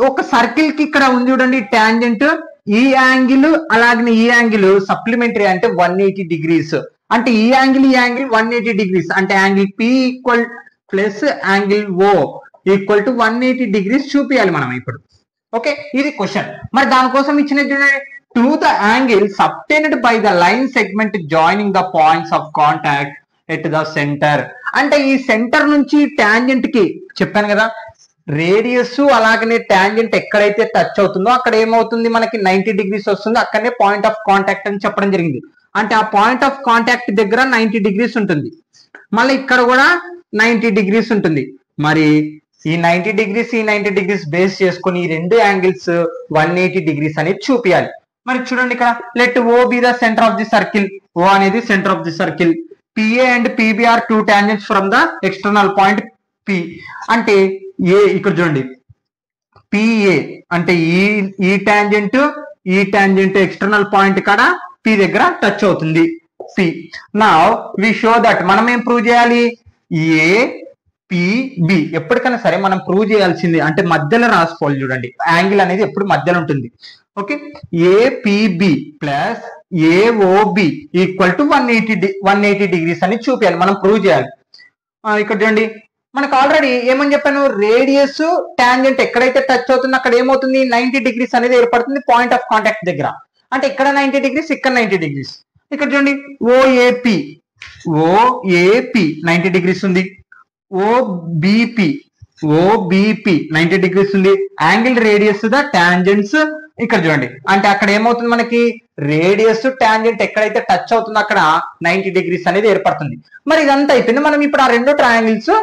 ఒక సర్కిల్ కి ఇక్కడ ఉంది చూడండి టాంజెంట్ ఈ యాంగిల్ అలాగే ఈ యాంగిల్ సప్లిమెంటరీ అంటే 180 degrees అంటే ఈ యాంగిల్ 180 degrees అంటే angle P equal plus angle O equal to 180 degrees చూపించాలి మనం ఇప్పుడు. ఓకే ఇది క్వశ్చన్. మరి దానికోసం ఇచ్చిన to the angle subtended by the line segment joining the points of contact at the centre అంటే ఈ సెంటర్ నుంచి టాంజెంట్ కి చెప్పాను కదా రేడియస్ అలాగనే టాంజెంట్ ఎక్కడైతే టచ్ అవుతుందో అక్కడ ఏమవుతుంది మనకి 90 degrees వస్తుంది. అక్కడనే పాయింట్ ఆఫ్ కాంటాక్ట్ అని చెప్పడం జరిగింది. అంటే ఆ పాయింట్ ఆఫ్ కాంటాక్ట్ దగ్గర 90 degrees ఉంటుంది. మళ్ళీ ఇక్కడ కూడా 90 degrees ఉంటుంది. మరి ఈ 90 degrees బేస్ చేసుకొని ఈ రెండు యాంగిల్స్ 180 degrees అనేది చూపించాలి. మరి చూడండి ఇక్కడ let O be the centre of the circle. O అనేది centre of the circle. PA and PB are two tangents from the external point P అంటే ఏ ఇక్కడ చూడండి PA అంటే ఈ టాంజెంట్ ఎక్స్టర్నల్ పాయింట్ కాడ P దగ్గర టచ్ అవుతుంది P. Now we show that మనం ఏం ప్రూవ్ చేయాలి APB ఎప్పటికైనా సరే మనం ప్రూవ్ చేయాల్సింది అంటే మధ్యలో రాసుకోవాలి చూడండి యాంగిల్ అనేది ఎప్పుడు మధ్యలో ఉంటుంది. Okay APB plus AOB equal to 180 degrees అని చూపించాలి మనం ప్రూవ్ చేయాలి. ఇక్కడ చూడండి మనకు ఆల్రెడీ ఏమని చెప్పాను, రేడియస్ టాంజెంట్ ఎక్కడైతే టచ్ అవుతుందో అక్కడ ఏమవుతుంది 90 డిగ్రీస్ అనేది ఏర్పడుతుంది పాయింట్ ఆఫ్ కాంటాక్ట్ దగ్గర. అంటే ఇక్కడ 90 డిగ్రీస్, ఇక్కడ 90 డిగ్రీస్. ఇక్కడ చూడండి ఓఏపి 90 డిగ్రీస్ ఉంది, ఓబిపి 90 డిగ్రీస్ ఉంది. యాంగిల్ రేడియస్ ద టాంజెంట్స్ ఇక్కడ చూడండి, అంటే అక్కడ ఏమవుతుంది మనకి రేడియస్ టాంజెంట్ ఎక్కడైతే టచ్ అవుతుందో అక్కడ 90 డిగ్రీస్ అనేది ఏర్పడుతుంది. మరి ఇదంతా అయిపోయింది. మనం ఇప్పుడు ఆ రెండు ట్రయాంగిల్స్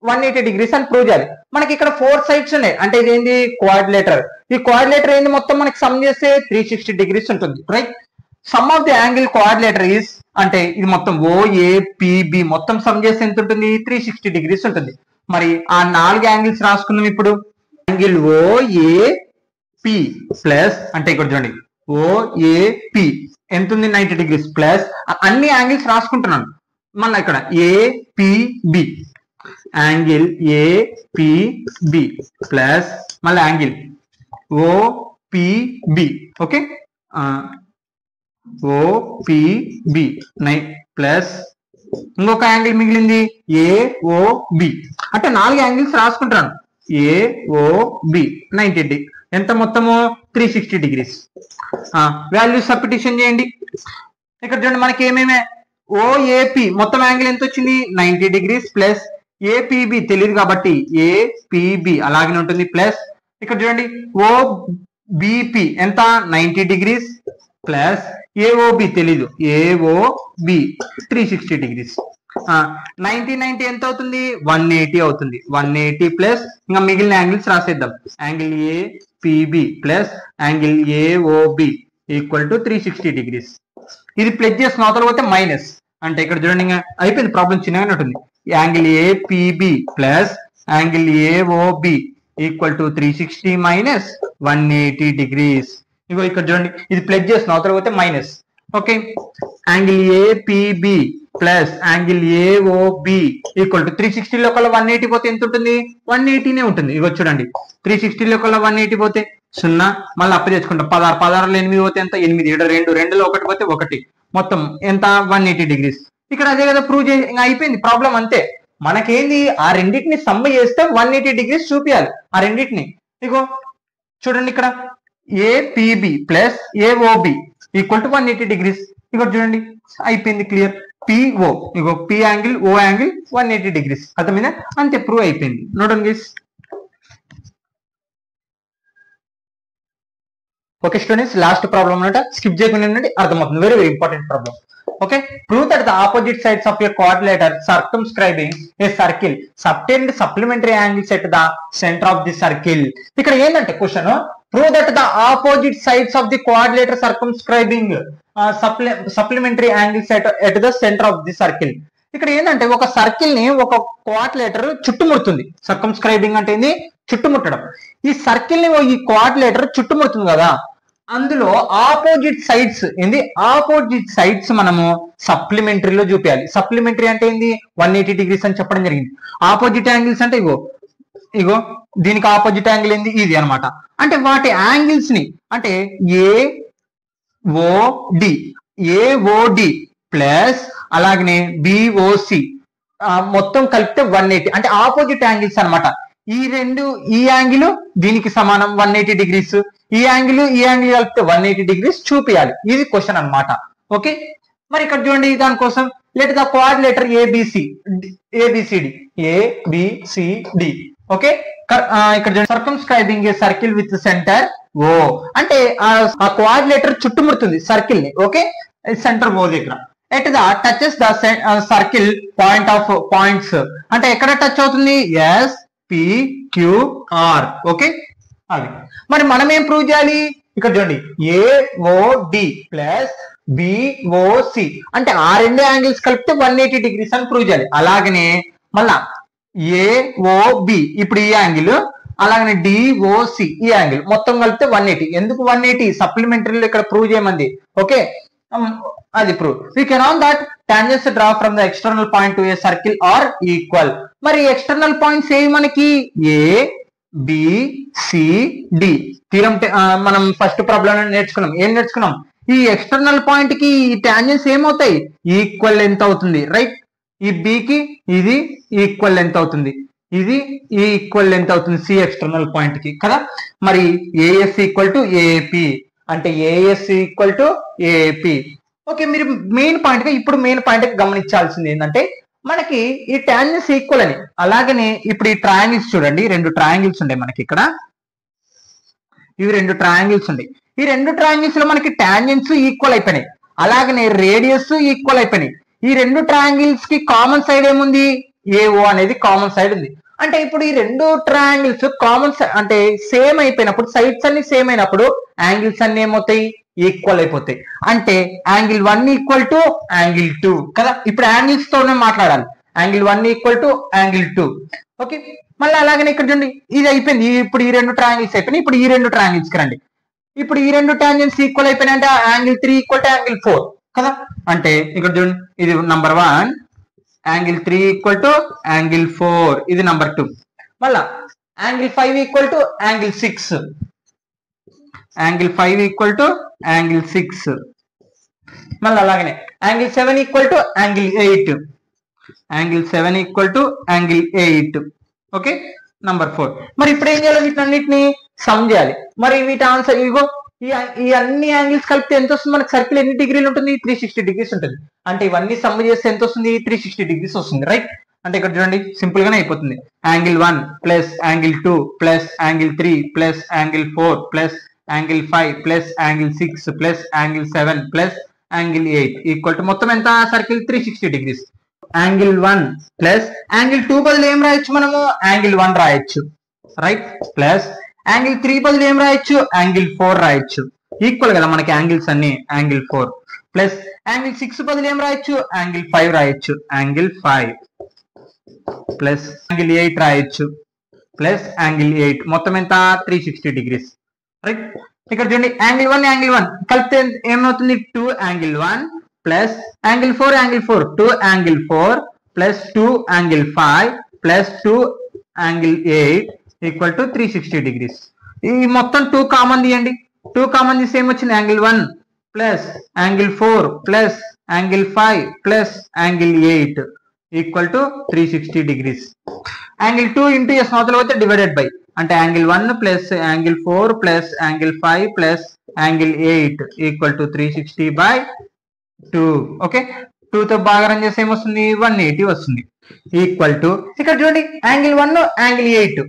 180 డిగ్రీస్ అని ప్రూవ్ చేయాలి. మనకి ఇక్కడ 4 సైడ్స్ ఉన్నాయి, అంటే ఇదేంటి క్వాడ్రిలేటర్. ఈ క్వాడ్రిలేటర్ ఏంది మొత్తం మనకి సమ్ చేస్తే 360 డిగ్రీస్ ఉంటుంది, right. Some of the angle quadrilateral is, అంటే ఇది మొత్తం ఓఏపిబి మొత్తం సమ్ చేస్తే ఎంత ఉంటుంది, 360 డిగ్రీస్ ఉంటుంది. మరి ఆ 4 యాంగిల్స్ రాసుకుందాం ఇప్పుడు. యాంగిల్ ఓఏపి ప్లస్, అంటే ఇక్కడ చూడండి ఓఏపి ఎంత ఉంది 90 డిగ్రీస్ ప్లస్ అన్ని యాంగిల్స్ రాసుకుంటున్నాను. మళ్ళీ ఇక్కడ ఏపిబి యాంగిల్ ఏపిబి ప్లస్ మళ్ళీ యాంగిల్ ఓపిబి, ఓకే ఓపిబి ప్లస్ ఇంకొక యాంగిల్ మిగిలింది ఏఓబి. అంటే 4 యాంగిల్స్ రాసుకుంటాను. ఏఓబి 90 డిగ్రీ ఎంత మొత్తము 360 డిగ్రీస్. వాల్యూ సబ్స్టిట్యూషన్ చేయండి. ఇక్కడ చూడండి మనకి ఏమేమే ఓఏపి మొత్తం యాంగిల్ ఎంత వచ్చింది 90 డిగ్రీస్ ప్లస్ ఏపీబి తెలియదు కాబట్టి ఏపీబి అలాగే ఉంటుంది ప్లస్ ఇక్కడ చూడండి ఓబిపి ఎంత 90 డిగ్రీస్ ప్లస్ ఏఓబి తెలీదు ఏఓబి 360 డిగ్రీస్. 90 ఎంత అవుతుంది 180 అవుతుంది. 180 ప్లస్ ఇంకా మిగిలిన యాంగిల్స్ రాసేద్దాం. Angle APB plus angle AOB equal to 360 degrees. ఇది ప్లస్ చేసిన అవతల పోతే మైనస్, అంటే ఇక్కడ చూడండి ఇంకా అయిపోయింది, ప్రాబ్లం చిన్నగానే ఉంటుంది. Angle APB plus angle AOB equal to 360 minus 180 degrees. ఇగో ఇక్కడ చూడండి ఇది ప్లస్ చేసిన అవతల పోతే minus, okay. Angle APB plus angle AOB equal to 360 లో కల్లా 180 పోతే ఎంత ఉంటుంది 180నే ఉంటుంది. ఇగో చూడండి 360 లో కల్లా 180 పోతే 0, మళ్ళీ అప్పు తెచ్చుకుంటాం 16, 16లో 8 పోతే ఎంత 8, ఇక్కడ 2, 2లో 1 పోతే 1, మొత్తం ఎంత 180 డిగ్రీస్. ఇక్కడ అదే కదా ప్రూవ్ చేసి ఇంకా అయిపోయింది ప్రాబ్లం అంతే. మనకేంది ఆ రెండింటిని సమ్ చేస్తే 180 డిగ్రీస్ చూపించాలి ఆ రెండింటిని. ఇగో చూడండి ఇక్కడ APB plus AOB equal to 180 degrees. ఇక్కడ చూడండి అయిపోయింది క్లియర్. పిఓ ఇగో P angle O angle 180 degrees అర్థమైందా, అంతే ప్రూవ్ అయిపోయింది. Note guys. Okay students, last problem అన్నమాట, స్కిప్ చేయకుండా ఉండండి, అర్థమవుతుంది. Very very important problem. Okay, prove that the opposite sides of a quadrilateral circumscribing a circle subtend supplementary angles at the center of the circle. ఇక్కడ ఏంటంటే question, prove that the opposite sides of the quadrilateral circumscribing supplementary angles at the center of the circle. ఇక్కడ ఏంటంటే ఒక సర్కిల్ ని ఒక క్వాడ్రిలేటర్ చుట్టుముడుతుంది. సర్కమ్స్క్రైబింగ్ అంటే ఏంది, చుట్టుముట్టడం. ఈ సర్కిల్ ని ఈ క్వాడ్రిలేటర్ చుట్టుముడుతుంది కదా, అందులో ఆపోజిట్ సైడ్స్ ఏంది, ఆపోజిట్ సైడ్స్ మనము సప్లిమెంటరీలో చూపించాలి. సప్లిమెంటరీ అంటే ఏంది 180 డిగ్రీస్ అని చెప్పడం జరిగింది. ఆపోజిట్ యాంగిల్స్ అంటే ఇగో ఇగో దీనికి ఆపోజిట్ యాంగిల్ ఏంది ఇది అన్నమాట. అంటే వాటి యాంగిల్స్ ని అంటే ఏఓడి ప్లస్ అలాగనే బిఓసి మొత్తం కలిపితే 180 అంటే ఆపోజిట్ యాంగిల్స్ అన్నమాట. ఈ రెండు, ఈ యాంగిల్ దీనికి సమానం 180 డిగ్రీస్, ఈ యాంగిల్ కలిపితే 180 డిగ్రీస్ చూపించాలి. ఇది క్వశ్చన్ అన్నమాట. ఓకే, మరి ఇక్కడ చూడండి దానికోసం let the quadrilateral ABCD okay. ఇక్కడ చూడండి circumscribing a circle with centre O, అంటే ఆ క్వాడ్రిలేటర్ చుట్టుముడుతుంది సర్కిల్ ని, ఓకే, సెంటర్ ఓ దగ్గర. At the touches the circle point of points, అంటే ఎక్కడ టచ్ అవుతుంది SPQR, ఓకే. అది మరి మనం ఏం ప్రూవ్ చేయాలి, ఇక్కడ చూడండి ఏఓడి ప్లస్ బిఓసి అంటే ఆ రెండు యాంగిల్స్ కలిపితే 180 డిగ్రీస్ అని ప్రూవ్ చేయాలి. అలాగనే మళ్ళా ఏఓబి ఇప్పుడు ఈ యాంగిల్, అలాగనే డిఓసి ఈ యాంగిల్ మొత్తం కలిపితే 180. ఎందుకు 180 సప్లిమెంటరీలో ఇక్కడ ప్రూవ్ చేయమంది, ఓకే. అది prove. We can on that tangents draw from the external point to a circle are equal. మరి ఎక్స్టర్నల్ పాయింట్స్ ఏవి మనకి ABCD థీరం మనం ఫస్ట్ ప్రాబ్లం నేర్చుకున్నాం. ఏం నేర్చుకున్నాం, ఈ ఎక్స్టర్నల్ పాయింట్ కి ఈ టాంజెంట్స్ ఏమవుతాయి ఈక్వల్ లెంత్ అవుతుంది, రైట్. ఈ B కి ఇది ఈక్వల్ లెంత్ అవుతుంది. ఇది ఈ ఈక్వల్ లెంత్ అవుతుంది సి ఎక్స్టర్నల్ పాయింట్ కి కదా. మరి ఏఎస్ ఈక్వల్ టు ఏపి అంటే AS equal to AP. Okay, మీరు మెయిన్ పాయింట్ గా ఇప్పుడు మెయిన్ పాయింట్ గమనించాల్సింది ఏంటంటే మనకి ఈ టాంజెన్స్ ఈక్వల్ అని. అలాగనే ఇప్పుడు ఈ ట్రయాంగిల్స్ చూడండి, రెండు ట్రయాంగిల్స్ ఉన్నాయి మనకి ఇక్కడ. ఇవి రెండు ట్రయాంగిల్స్ ఉన్నాయి. ఈ రెండు ట్రయాంగిల్స్ లో మనకి టాంజెంట్స్ ఈక్వల్ అయిపోయినాయి, అలాగనే రేడియస్ ఈక్వల్ అయిపోయినాయి. ఈ రెండు ట్రయాంగిల్స్ కి కామన్ సైడ్ ఏముంది? ఏఓ అనేది కామన్ సైడ్ ఉంది. అంటే ఇప్పుడు ఈ రెండు ట్రయాంగిల్స్ కామన్ అంటే సేమ్ అయిపోయినప్పుడు, సైడ్స్ అన్ని సేమ్ అయినప్పుడు యాంగిల్స్ అన్ని ఏమవుతాయి? ఈక్వల్ అయిపోతాయి. అంటే యాంగిల్ 1 ఈక్వల్ టు యాంగిల్ 2 కదా. ఇప్పుడు యాంగిల్స్ తోనే మాట్లాడాలి. Angle 1 equal to angle 2. Okay, మళ్ళీ అలాగనే ఇక్కడ చూడండి, ఇది అయిపోయింది. ఇప్పుడు ఈ రెండు ట్రయాంగిల్స్ అయిపోయినాయి. ఇప్పుడు ఈ రెండు ట్రయాంగిల్స్ కి రండి. ఇప్పుడు ఈ రెండు టాంజెంట్స్ ఈక్వల్ అయిపోయినాయి అంటే యాంగిల్ 3 ఈక్వల్ టు యాంగిల్ 4 కదా. అంటే ఇక్కడ చూడండి, ఇది number 1, angle 3 equal to angle 4, ఇది నంబర్ 2. మళ్ళా angle 5 equal to angle 6, angle 5 equal to angle 6. మళ్ళీ అలాగనే angle 7 equal to angle 8, angle 7 equal to angle 8. Okay, number 4. మరి ఇప్పుడు ఏం చేయాలి? వీటన్నిటిని సమ్ చేయాలి. మరి వీటి ఆన్సర్ ఇగో, ఈ అన్ని యాంగిల్స్ కలిపితే ఎంత వస్తుంది మనకి? సర్కిల్ ఎన్ని డిగ్రీలు ఉంటుంది? 360 డిగ్రీస్ ఉంటుంది. అంటే ఇవన్నీ సమ్ చేస్తే ఎంత వస్తుంది? 360 డిగ్రీస్ వస్తుంది, రైట్? అంటే ఇక్కడ చూడండి, సింపుల్ గానే అయిపోతుంది. Angle 1 plus angle 2 plus angle 3 plus angle 4 plus angle 5 plus angle 6 plus angle 7 plus angle 8 equal to మొత్తం ఎంత? Circle 360 degrees. Angle 1 plus angle 2 బదులు ఏం రాయొచ్చు మనము? యాంగిల్ 1 రాయొచ్చు, రైట్? ప్లస్ యాంగిల్ 3 బదులు ఏం రాయొచ్చు? యాంగిల్ 4 రాయొచ్చు. ఈక్వల్ కదా మనకి యాంగిల్స్ అన్ని. యాంగిల్ 4 ప్లస్ యాంగిల్ 6 బదులు ఏం రాయొచ్చు? యాంగిల్ 5 రాయొచ్చు, యాంగిల్ 5 ప్లస్ యాంగిల్ 8 రాయొచ్చు ప్లస్ యాంగిల్ 8 మొత్తం ఎంత? 360 డిగ్రీస్, రైట్? ఇక్కడ చూడండి, యాంగిల్ 1 యాంగిల్ 1 కలిపితే ఏమవుతుంది? 2 angle 1 plus angle 4 angle 4 2 angle 4 plus 2 angle 5 plus 2 angle 8 equal to 360 degrees. ఈ మొత్తం 2 కామన్ తీయండి. 2 కామన్ తీసి ఏమొచ్చింది? Angle 1 plus angle 4 plus angle 5 plus angle 8 equal to 360 degrees. Angle 2 into ఎస్ మొదలు పోతే డివైడెడ్ బై, అంటే angle 1 plus angle 4 plus angle 5 plus angle 8 equal to 360 by 2. Okay, 2 తో భాగం చేస్తే ఏమొస్తుంది? 180 వస్తుంది. ఈక్వల్ టు ఇక్కడ చూడండి, యాంగిల్ 1 యాంగిల్ 8,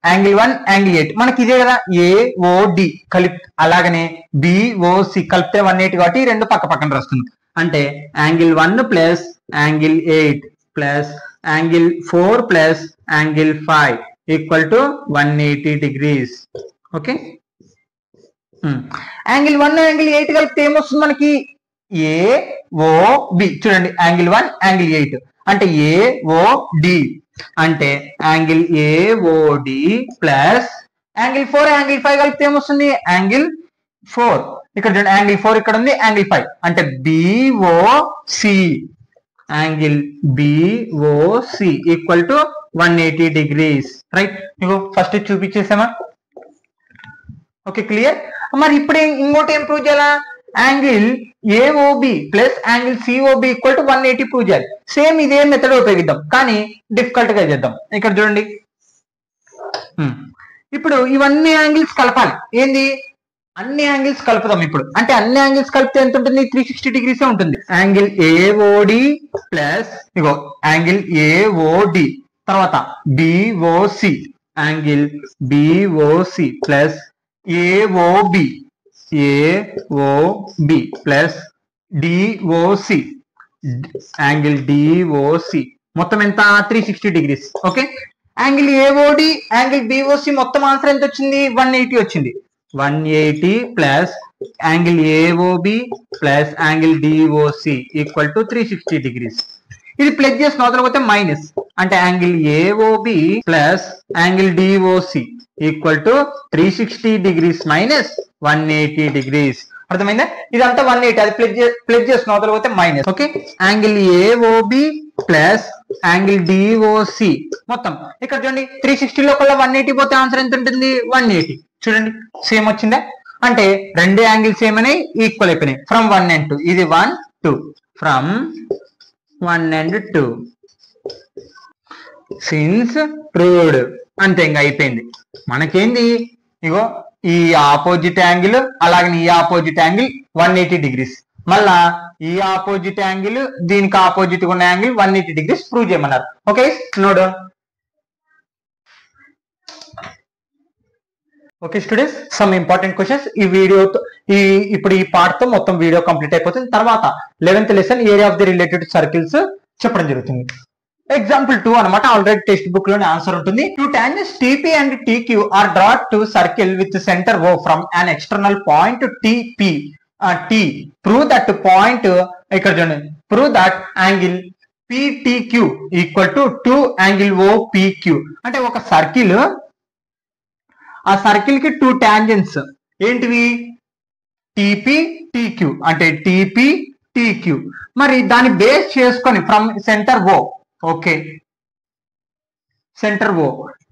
యాంగిల్ 1 యాంగిల్ 8 మనకి ఇదే కదా. ఏఓడి కలిపి అలాగనే బిఓసి కలిపితే 180 కాబట్టి ఈ రెండు పక్క పక్కన రాస్తుంది. అంటే angle 1 plus angle 8 plus angle 4 plus angle 5 equal to 180 degrees. Okay, angle 1 angle 8 కలిపితే ఏమొస్తుంది మనకి? ఏఓబి. చూడండి, యాంగిల్ 1 యాంగిల్ 8 అంటే ఏఓడి అంటే angle AOD plus angle 4 angle 5 కలిపితే ఏమొస్తుంది? యాంగిల్ 4. ఇక్కడ చూడండి, యాంగిల్ 4 ఇక్కడ ఉంది, యాంగిల్ 5 అంటే BOC, angle BOC equal to 180 degrees, right? మీకు ఫస్ట్ చూపించేసామా? Okay, clear. మరి ఇప్పుడు ఇంకోటి ఏం ప్రూవ్ చేయాలా? Angle AOB plus angle COB equal to 180 prove చేయాలి. సేమ్ ఇదే మెథడ్ ఉపయోగిద్దాం, కానీ డిఫికల్ట్ గా చేద్దాం. ఇక్కడ చూడండి, ఇప్పుడు ఇవన్నీ యాంగిల్స్ కలపాలి. ఏంది? అన్ని యాంగిల్స్ కలుపుదాం ఇప్పుడు. అంటే అన్ని యాంగిల్స్ కలిపితే ఎంత ఉంటుంది? 360 డిగ్రీస్ ఉంటుంది. యాంగిల్ ఏఓడి ప్లస్ ఇగో యాంగిల్ ఏఓడి తర్వాత BOC, angle BOC plus AOB, AOB plus DOC, angle DOC మొత్తం ఎంత? 360 degrees. Okay, angle AOD angle BOC మొత్తం ఆన్సర్ ఎంత వచ్చింది? 180 వచ్చింది. 180 plus angle AOB plus angle DOC equal to 360 degrees. ఇది ప్లస్ చేసి నోతలపోతే మైనస్, అంటే angle AOB plus angle DOC equal to 360 degrees minus 180 degrees. అర్థమైందా? ఇదంతా 180, అది ప్లస్ చేసి నోతలపోతే minus. Okay, angle AOB plus angle DOC మొత్తం ఇక్కడ చూడండి, 360 లో కల్లా 180 పోతే ఆన్సర్ ఎంత ఉంటుంది? 180. చూడండి, సేమ్ వచ్చిందా? అంటే రెండు యాంగిల్స్ ఏమైనాయి? ఈక్వల్ అయిపోయినాయి. ఫ్రమ్ 1 and 2, ఇది 1 2, ఫ్రమ్ 1 and 2. Since proved. అంతే ఇంకా అయిపోయింది. మనకేంది ఇగో ఈ ఆపోజిట్ యాంగిల్ అలాగే ఈ ఆపోజిట్ యాంగిల్ 180 డిగ్రీస్, మళ్ళా ఈ ఆపోజిట్ యాంగిల్ దీనికి ఆపోజిట్ ఉన్న యాంగిల్ 180 డిగ్రీస్ ప్రూవ్ చేయమన్నారు. Okay node. Okay students, some important questions ఈ వీడియోతో ఇప్పుడు ఈ పార్ట్ తో మొత్తం వీడియో కంప్లీట్ అయిపోతుంది. తర్వాత 11th lesson area of the related circles చెప్పడం జరుగుతుంది. ఎగ్జాంపుల్ 2 అనమాట. ఆల్రెడీ టెక్స్ట్ బుక్ లోనే ఆన్సర్ ఉంటుంది. 2 tangents TP and TQ are drawn to circle with center O from an external point TP T. Prove that point ఇక్కడ చూడండి. Prove that angle PTQ equal to 2 angle OPQ. అంటే ఒక సర్కిల్, ఆ సర్కిల్ కి 2 tangents ఏంటివి TP TQ అంటే TP TQ. మరి దాన్ని బేస్ చేసుకొని from centre O, okay centre O,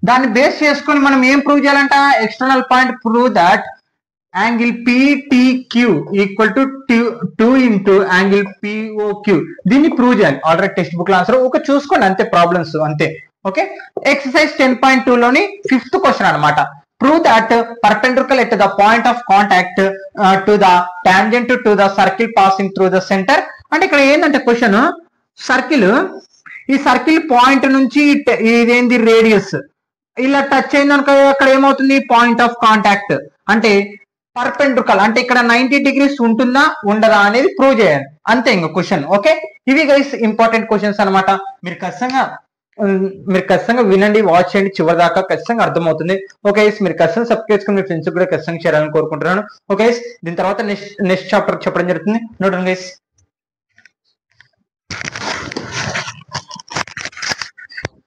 దాన్ని బేస్ చేసుకొని మనం ఏం ప్రూవ్ చేయాలంట? External point prove that angle PTQ equal to 2 into angle POQ. దీన్ని ప్రూవ్ చేయాలి. ఆల్రెడీ టెక్స్ట్ బుక్ లో ఆన్సర్ ఒక చూసుకోండి అంతే, ప్రాబ్లమ్స్ అంతే. ఓకే ఎక్సర్సైజ్ 10.2 లోని 5th క్వశ్చన్ అనమాట. Prove that perpendicular at the point of contact to the tangent to the circle passing through the center. అంటే ఇక్కడ ఏంటంటే క్వశ్చన్, సర్కిల్, ఈ సర్కిల్ పాయింట్ నుంచి ఇదేంది రేడియస్ ఇలా టచ్ అయింది అనుకో, అక్కడ ఏమవుతుంది పాయింట్ ఆఫ్ కాంటాక్ట్. అంటే పర్పెండికులర్ అంటే ఇక్కడ 90 డిగ్రీస్ ఉంటుందా ఉండదా అనేది ప్రూవ్ చేయాలి అంతే ఇంకా క్వశ్చన్. ఓకే ఇవి గైస్ ఇంపార్టెంట్ క్వశ్చన్స్ అనమాట. మీరు ఖచ్చితంగా వినండి, వాచ్ చేయండి చివరి దాకా, ఖచ్చితంగా అర్థమవుతుంది. ఓకే మీరు ఖచ్చితంగా సబ్స్క్రైబ్ చేసుకుని మీ ఫ్రెండ్స్ కూడా ఖచ్చితంగా చేయాలని కోరుకుంటున్నాను. ఓకే దీని తర్వాత నెక్స్ట్ చాప్టర్ చెప్పడం జరుగుతుంది. Note guys.